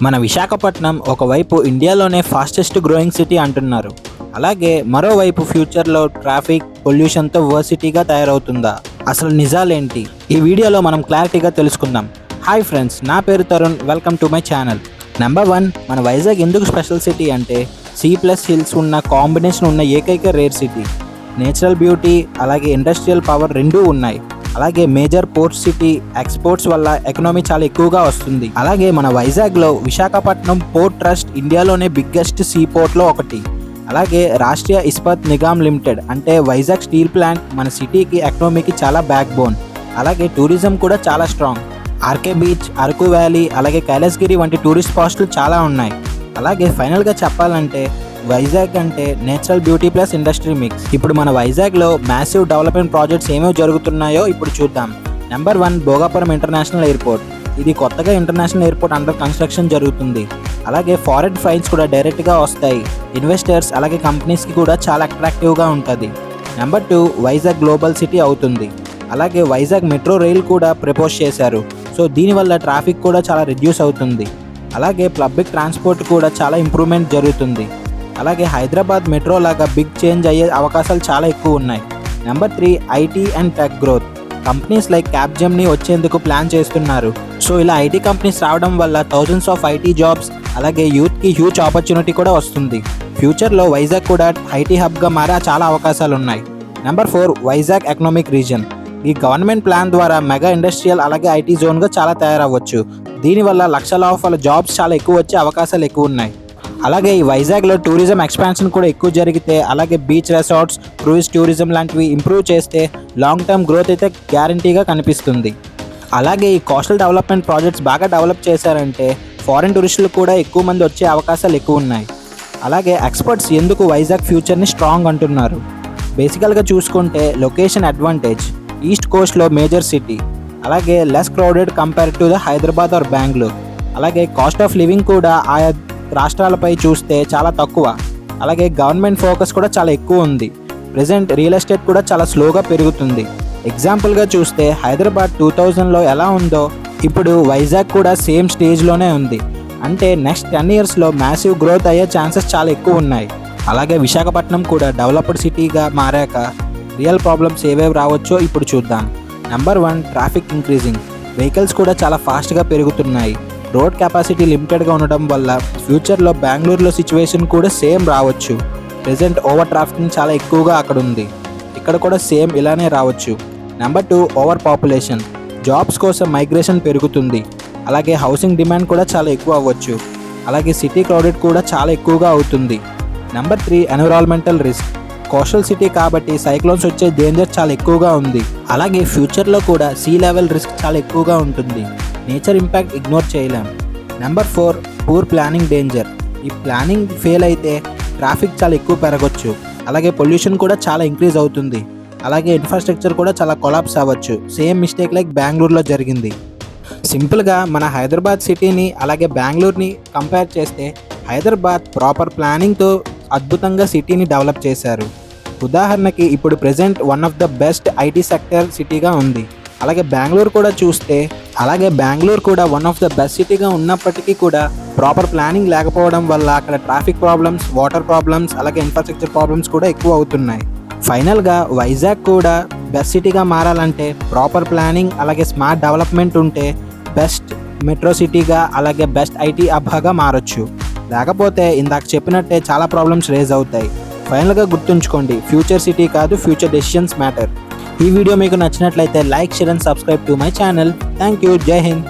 మన విశాఖపట్నం ఒకవైపు ఇండియాలోనే ఫాస్టెస్ట్ గ్రోయింగ్ సిటీ అంటున్నారు. అలాగే మరోవైపు ఫ్యూచర్లో ట్రాఫిక్ పొల్యూషన్తో వర్సిటీగా తయారవుతుందా? అసలు నిజాలేంటి? ఈ వీడియోలో మనం క్లారిటీగా తెలుసుకుందాం. హాయ్ ఫ్రెండ్స్, నా పేరు Tarun. Welcome to my channel. Number 1, మన వైజాగ్ ఎందుకు స్పెషల్ సిటీ అంటే C+ హిల్స్ ఉన్న కాంబినేషన్ ఉన్న ఏకైక రేర్ సిటీ. నేచురల్ బ్యూటీ అలాగే ఇండస్ట్రియల్ పవర్ రెండూ ఉన్నాయి. అలాగే మేజర్ పోర్ట్ సిటీ, ఎక్స్పోర్ట్స్ వల్ల ఎకనామీ చాలా ఎక్కువగా వస్తుంది. అలాగే మన వైజాగ్లో విశాఖపట్నం పోర్ట్ ట్రస్ట్ ఇండియాలోనే బిగ్గెస్ట్ సీ పోర్ట్లో ఒకటి. అలాగే రాష్ట్రీయ ఇస్పాత్ నిగమ్ లిమిటెడ్ అంటే వైజాగ్ స్టీల్ ప్లాంట్ మన సిటీకి ఎకనామీకి చాలా బ్యాక్ బోన్. అలాగే టూరిజం కూడా చాలా strong. R K beach, Araku valley, అలాగే కైలాసగిరి వంటి టూరిస్ట్ స్పాట్స్లు చాలా ఉన్నాయి. అలాగే ఫైనల్గా చెప్పాలంటే వైజాగ్ అంటే natural beauty plus industry mix. ఇప్పుడు మన వైజాగ్లో మ్యాసివ్ డెవలప్మెంట్ ప్రాజెక్ట్స్ ఏమేమి జరుగుతున్నాయో ఇప్పుడు చూద్దాం. Number 1, Bhogapuram international airport. ఇది కొత్తగా ఇంటర్నేషనల్ ఎయిర్పోర్ట్ అండర్ కన్స్ట్రక్షన్ జరుగుతుంది. అలాగే ఫారెన్ ఫ్లైట్స్ కూడా డైరెక్ట్గా వస్తాయి. ఇన్వెస్టర్స్ అలాగే కంపెనీస్కి కూడా చాలా అట్రాక్టివ్గా ఉంటుంది. నెంబర్ 2, వైజాగ్ గ్లోబల్ సిటీ అవుతుంది. అలాగే వైజాగ్ మెట్రో రైల్ కూడా ప్రపోజ్ చేశారు. సో దీనివల్ల ట్రాఫిక్ కూడా చాలా రిడ్యూస్ అవుతుంది. అలాగే పబ్లిక్ ట్రాన్స్పోర్ట్ కూడా చాలా ఇంప్రూవ్మెంట్ జరుగుతుంది. అలాగే హైదరాబాద్ మెట్రో లాగా బిగ్ చేంజ్ అయ్యే అవకాశాలు చాలా ఎక్కువ ఉన్నాయి. Number 3, IT and tech growth. Companies like Capgemini వచ్చేందుకు ప్లాన్ చేస్తున్నారు. సో ఇలా ఐటీ కంపెనీస్ రావడం వల్ల థౌజండ్స్ ఆఫ్ ఐటీ జాబ్స్ అలాగే యూత్కి హ్యూజ్ ఆపర్చునిటీ కూడా వస్తుంది. ఫ్యూచర్లో వైజాగ్ కూడా ఐటీ హబ్గా మారే చాలా అవకాశాలు ఉన్నాయి. Number 4, Vizag economic reason. ఈ గవర్నమెంట్ ప్లాన్ ద్వారా మెగా ఇండస్ట్రియల్ అలాగే ఐటీ జోన్గా చాలా తయారవ్వచ్చు. దీనివల్ల లక్షల ఆఫ్ జాబ్స్ చాలా ఎక్కువ వచ్చే అవకాశాలు ఎక్కువ ఉన్నాయి. అలాగే ఈ వైజాగ్లో టూరిజం ఎక్స్పాన్షన్ కూడా ఎక్కువ జరిగితే అలాగే బీచ్ రిసార్ట్స్, క్రూయిజ్ టూరిజం లాంటివి ఇంప్రూవ్ చేస్తే లాంగ్ టర్మ్ గ్రోత్ అయితే గ్యారంటీగా కనిపిస్తుంది. అలాగే ఈ కోస్టల్ డెవలప్మెంట్ ప్రాజెక్ట్స్ బాగా డెవలప్ చేశారంటే ఫారిన్ టూరిస్టులు కూడా ఎక్కువ మంది వచ్చే అవకాశాలు ఎక్కువ ఉన్నాయి. అలాగే ఎక్స్పర్ట్స్ ఎందుకు వైజాగ్ ఫ్యూచర్ని స్ట్రాంగ్ అంటున్నారు? బేసికల్గా చూసుకుంటే లొకేషన్ అడ్వాంటేజ్, ఈస్ట్ కోస్ట్లో మేజర్ సిటీ, అలాగే less crowded compare to the Hyderabad or Bengaluru. అలాగే కాస్ట్ ఆఫ్ లివింగ్ కూడా ఆయా రాష్ట్రాలపై చూస్తే చాలా తక్కువ. అలాగే గవర్నమెంట్ ఫోకస్ కూడా చాలా ఎక్కువ ఉంది. ప్రజెంట్ రియల్ ఎస్టేట్ కూడా చాలా స్లోగా పెరుగుతుంది. ఎగ్జాంపుల్గా చూస్తే హైదరాబాద్ 2000లో ఎలా ఉందో ఇప్పుడు వైజాగ్ కూడా సేమ్ స్టేజ్లోనే ఉంది. అంటే నెక్స్ట్ 10 ఇయర్స్లో మ్యాసివ్ గ్రోత్ అయ్యే ఛాన్సెస్ చాలా ఎక్కువ ఉన్నాయి. అలాగే విశాఖపట్నం కూడా డెవలప్డ్ సిటీగా మారాక రియల్ ప్రాబ్లమ్స్ ఏవేవి రావచ్చో ఇప్పుడు చూద్దాం. Number 1, traffic increasing. వెహికల్స్ కూడా చాలా ఫాస్ట్గా పెరుగుతున్నాయి. రోడ్ కెపాసిటీ లిమిటెడ్గా ఉండడం వల్ల ఫ్యూచర్లో బెంగళూరులో సిచ్యువేషన్ కూడా సేమ్ రావచ్చు. ప్రెజెంట్ ఓవర్ ట్రాఫికింగ్ చాలా ఎక్కువగా అక్కడ ఉంది. ఇక్కడ కూడా సేమ్ ఇలానే రావచ్చు. Number 2, over population. జాబ్స్ కోసం మైగ్రేషన్ పెరుగుతుంది. అలాగే హౌసింగ్ డిమాండ్ కూడా చాలా ఎక్కువ అవ్వచ్చు. అలాగే సిటీ క్రౌడెడ్ కూడా చాలా ఎక్కువగా అవుతుంది. Number 3, environmental risk. Coastal city కాబట్టి సైక్లోన్స్ వచ్చే డేంజర్ చాలా ఎక్కువగా ఉంది. అలాగే ఫ్యూచర్లో కూడా సీ లెవెల్ రిస్క్ చాలా ఎక్కువగా ఉంటుంది. నేచర్ ఇంపాక్ట్ ఇగ్నోర్ చేయలేం. Number 4, poor planning danger. ఈ ప్లానింగ్ ఫెయిల్ అయితే ట్రాఫిక్ చాలా ఎక్కువ పెరగవచ్చు. అలాగే పొల్యూషన్ కూడా చాలా ఇంక్రీజ్ అవుతుంది. అలాగే ఇన్ఫ్రాస్ట్రక్చర్ కూడా చాలా కొలాప్స్ అవ్వచ్చు. సేమ్ మిస్టేక్ లైక్ బెంగళూరులో జరిగింది. సింపుల్గా మన హైదరాబాద్ సిటీని అలాగే బెంగళూరుని కంపేర్ చేస్తే హైదరాబాద్ ప్రాపర్ ప్లానింగ్తో అద్భుతంగా సిటీని డెవలప్ చేశారు. ఉదాహరణకి ఇప్పుడు present one of the best IT sector సిటీగా ఉంది. అలాగే బెంగళూరు కూడా వన్ ఆఫ్ ద బెస్ట్ సిటీగా ఉన్నప్పటికీ కూడా ప్రాపర్ ప్లానింగ్ లేకపోవడం వల్ల అక్కడ ట్రాఫిక్ ప్రాబ్లమ్స్, వాటర్ ప్రాబ్లమ్స్, అలాగే ఇన్ఫ్రాస్ట్రక్చర్ ప్రాబ్లమ్స్ కూడా ఎక్కువ అవుతున్నాయి. ఫైనల్గా వైజాగ్ కూడా బెస్ట్ సిటీగా మారాలంటే ప్రాపర్ ప్లానింగ్ అలాగే స్మార్ట్ డెవలప్మెంట్ ఉంటే బెస్ట్ మెట్రో సిటీగా అలాగే బెస్ట్ ఐటీ హబ్గా మారొచ్చు. లేకపోతే ఇందాక చెప్పినట్టే చాలా ప్రాబ్లమ్స్ రేజ్ అవుతాయి. ఫైనల్గా గుర్తుంచుకోండి, ఫ్యూచర్ సిటీ కాదు, ఫ్యూచర్ డెసిషన్స్ మ్యాటర్. ఈ వీడియో మీకు నచ్చినట్లయితే like, share and subscribe to my channel. Thank you. జై హింద్.